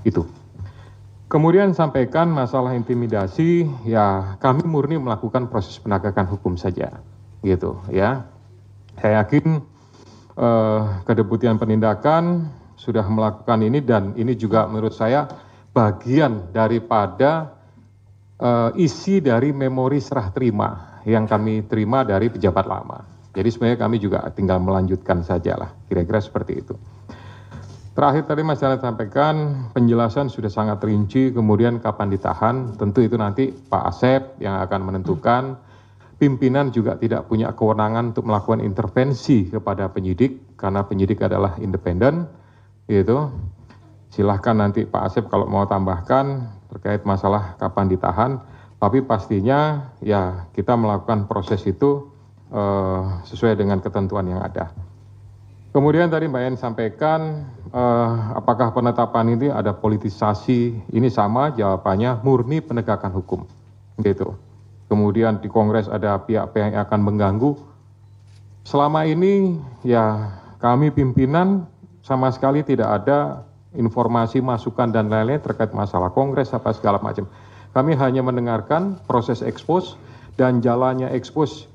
Itu. Kemudian sampaikan masalah intimidasi, ya kami murni melakukan proses penegakan hukum saja, gitu ya. Saya yakin Kedeputian Penindakan sudah melakukan ini dan ini juga menurut saya bagian daripada isi dari memori serah terima yang kami terima dari pejabat lama. Jadi sebenarnya kami juga tinggal melanjutkan saja lah, kira-kira seperti itu. Terakhir tadi Mas Janet sampaikan penjelasan sudah sangat rinci, kemudian kapan ditahan, tentu itu nanti Pak Asep yang akan menentukan. Pimpinan juga tidak punya kewenangan untuk melakukan intervensi kepada penyidik, karena penyidik adalah independen, gitu. Silahkan nanti Pak Asep kalau mau tambahkan terkait masalah kapan ditahan, tapi pastinya ya kita melakukan proses itu sesuai dengan ketentuan yang ada. Kemudian tadi Mbak En sampaikan apakah penetapan ini ada politisasi, ini sama jawabannya murni penegakan hukum, gitu. Kemudian di Kongres ada pihak-pihak yang akan mengganggu. Selama ini ya kami pimpinan sama sekali tidak ada informasi, masukan dan lain-lain terkait masalah Kongres apa segala macam. Kami hanya mendengarkan proses ekspos dan jalannya ekspos.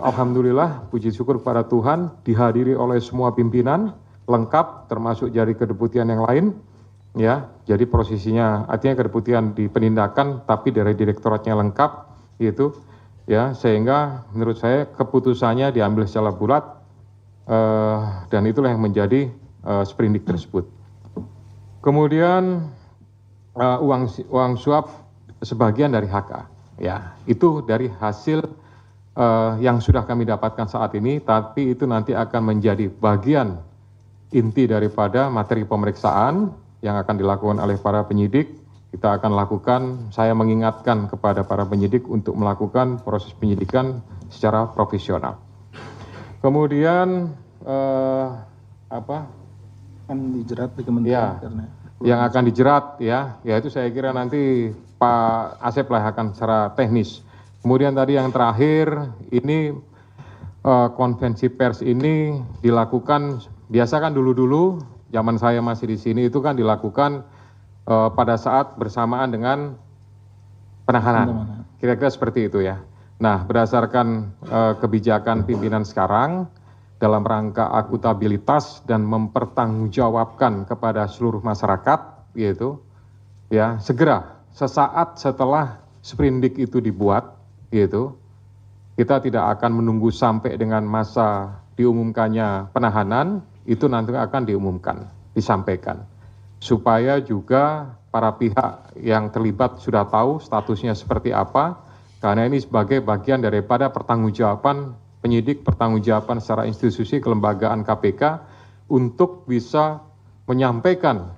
Alhamdulillah, puji syukur kepada Tuhan, dihadiri oleh semua pimpinan, lengkap, termasuk dari kedeputian yang lain, ya. Jadi posisinya, artinya kedeputian di penindakan, tapi dari direktoratnya lengkap, gitu, ya. Sehingga menurut saya keputusannya diambil secara bulat, dan itulah yang menjadi sprindik tersebut. Kemudian uang suap sebagian dari HK, ya. Itu dari hasil yang sudah kami dapatkan saat ini, tapi itu nanti akan menjadi bagian inti daripada materi pemeriksaan yang akan dilakukan oleh para penyidik. Kita akan lakukan, saya mengingatkan kepada para penyidik untuk melakukan proses penyidikan secara profesional. Kemudian akan dijerat di kementerian ya, karena yang akan dijerat ya itu saya kira nanti Pak Asep lah akan secara teknis. Kemudian tadi yang terakhir, ini konvensi pers ini dilakukan, biasa kan dulu-dulu, zaman saya masih di sini itu kan dilakukan pada saat bersamaan dengan penahanan. Kira-kira seperti itu ya. Nah, berdasarkan kebijakan pimpinan sekarang, dalam rangka akuntabilitas dan mempertanggungjawabkan kepada seluruh masyarakat, gitu, ya segera sesaat setelah sprindik itu dibuat, gitu, kita tidak akan menunggu sampai dengan masa diumumkannya penahanan, itu nanti akan diumumkan, disampaikan, supaya juga para pihak yang terlibat sudah tahu statusnya seperti apa, karena ini sebagai bagian daripada pertanggungjawaban penyidik, pertanggungjawaban secara institusi kelembagaan KPK untuk bisa menyampaikan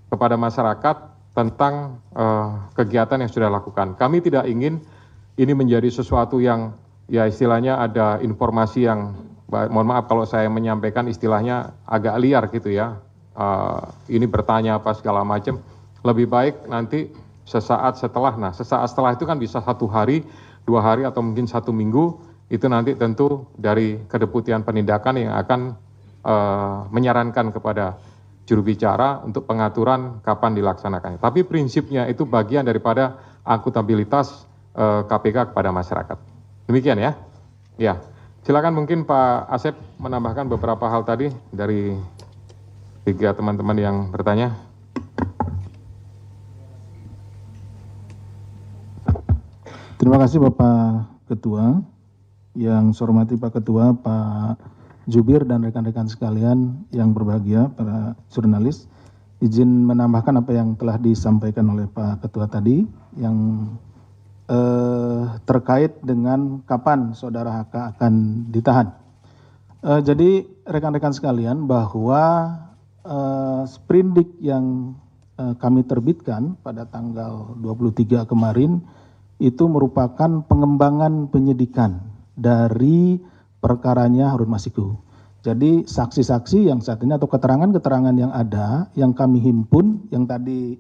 kepada masyarakat tentang kegiatan yang sudah dilakukan. Kami tidak ingin ini menjadi sesuatu yang ya istilahnya ada informasi yang, mohon maaf kalau saya menyampaikan istilahnya agak liar gitu ya, ini bertanya apa segala macam, lebih baik nanti sesaat setelah, nah sesaat setelah itu kan bisa 1 hari, 2 hari atau mungkin 1 minggu, itu nanti tentu dari Kedeputian Penindakan yang akan menyarankan kepada juru bicara untuk pengaturan kapan dilaksanakannya. Tapi prinsipnya itu bagian daripada akuntabilitas KPK kepada masyarakat. Demikian ya. Ya, silakan mungkin Pak Asep menambahkan beberapa hal tadi dari 3 teman-teman yang bertanya. Terima kasih Bapak Ketua. Yang saya hormati Pak Ketua, Pak Jubir dan rekan-rekan sekalian yang berbahagia, para jurnalis. Izin menambahkan apa yang telah disampaikan oleh Pak Ketua tadi, yang terkait dengan kapan saudara HK akan ditahan. Jadi rekan-rekan sekalian, bahwa sprindik yang kami terbitkan pada tanggal 23 kemarin itu merupakan pengembangan penyidikan dari perkaranya Harun Masiku. Jadi saksi-saksi yang saat ini atau keterangan-keterangan yang ada, yang kami himpun, yang tadi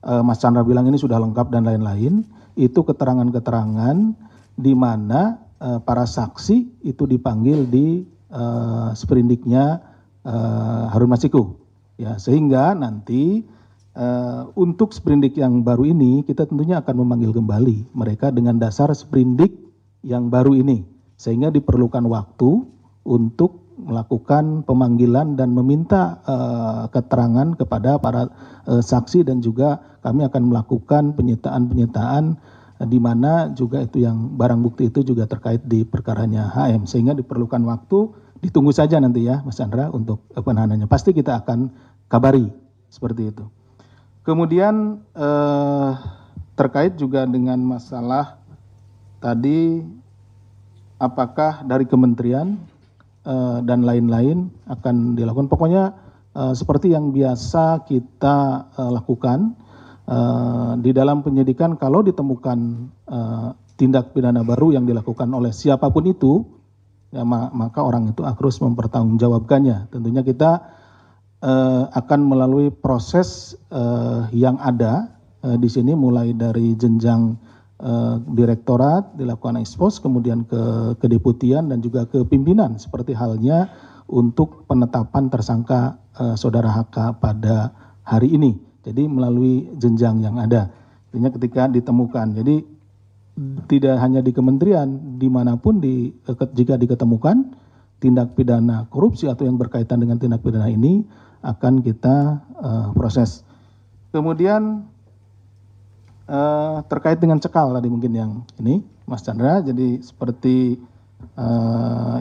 Mas Chandra bilang ini sudah lengkap dan lain-lain, itu keterangan-keterangan di mana para saksi itu dipanggil di sprindiknya Harun Masiku. Ya, sehingga nanti untuk sprindik yang baru ini kita tentunya akan memanggil kembali mereka dengan dasar sprindik yang baru ini, sehingga diperlukan waktu untuk melakukan pemanggilan dan meminta keterangan kepada para saksi, dan juga kami akan melakukan penyitaan di mana juga itu yang barang bukti itu juga terkait di perkaranya HM, sehingga diperlukan waktu. Ditunggu saja nanti ya Mas Chandra untuk penahanannya, pasti kita akan kabari seperti itu. Kemudian terkait juga dengan masalah tadi apakah dari kementerian dan lain-lain akan dilakukan, pokoknya seperti yang biasa kita lakukan di dalam penyidikan. Kalau ditemukan tindak pidana baru yang dilakukan oleh siapapun itu, ya, maka orang itu harus mempertanggungjawabkannya. Tentunya kita akan melalui proses yang ada di sini, mulai dari jenjang direktorat, dilakukan ekspos, kemudian ke kedeputian dan juga ke pimpinan, seperti halnya untuk penetapan tersangka saudara HK pada hari ini. Jadi melalui jenjang yang ada, artinya ketika ditemukan. Jadi tidak hanya di kementerian, dimanapun jika diketemukan tindak pidana korupsi atau yang berkaitan dengan tindak pidana ini akan kita proses. Kemudian terkait dengan cekal tadi mungkin yang ini Mas Chandra, jadi seperti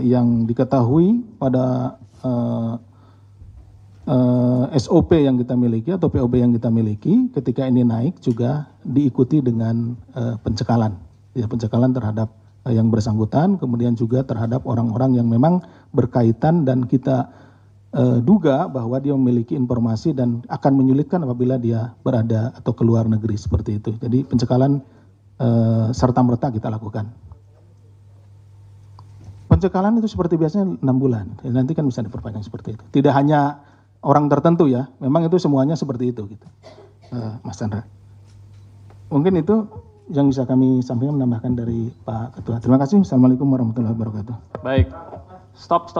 yang diketahui pada SOP yang kita miliki atau POB yang kita miliki, ketika ini naik juga diikuti dengan pencekalan, ya, pencekalan terhadap yang bersangkutan, kemudian juga terhadap orang-orang yang memang berkaitan dan kita duga bahwa dia memiliki informasi dan akan menyulitkan apabila dia berada atau keluar negeri, seperti itu. Jadi pencekalan serta-merta kita lakukan. Pencekalan itu seperti biasanya 6 bulan, nanti kan bisa diperpanjang seperti itu. Tidak hanya orang tertentu ya, memang itu semuanya seperti itu gitu. Mas Chandra. Mungkin itu yang bisa kami sampaikan, menambahkan dari Pak Ketua. Terima kasih. Assalamualaikum warahmatullahi wabarakatuh. Baik, stop.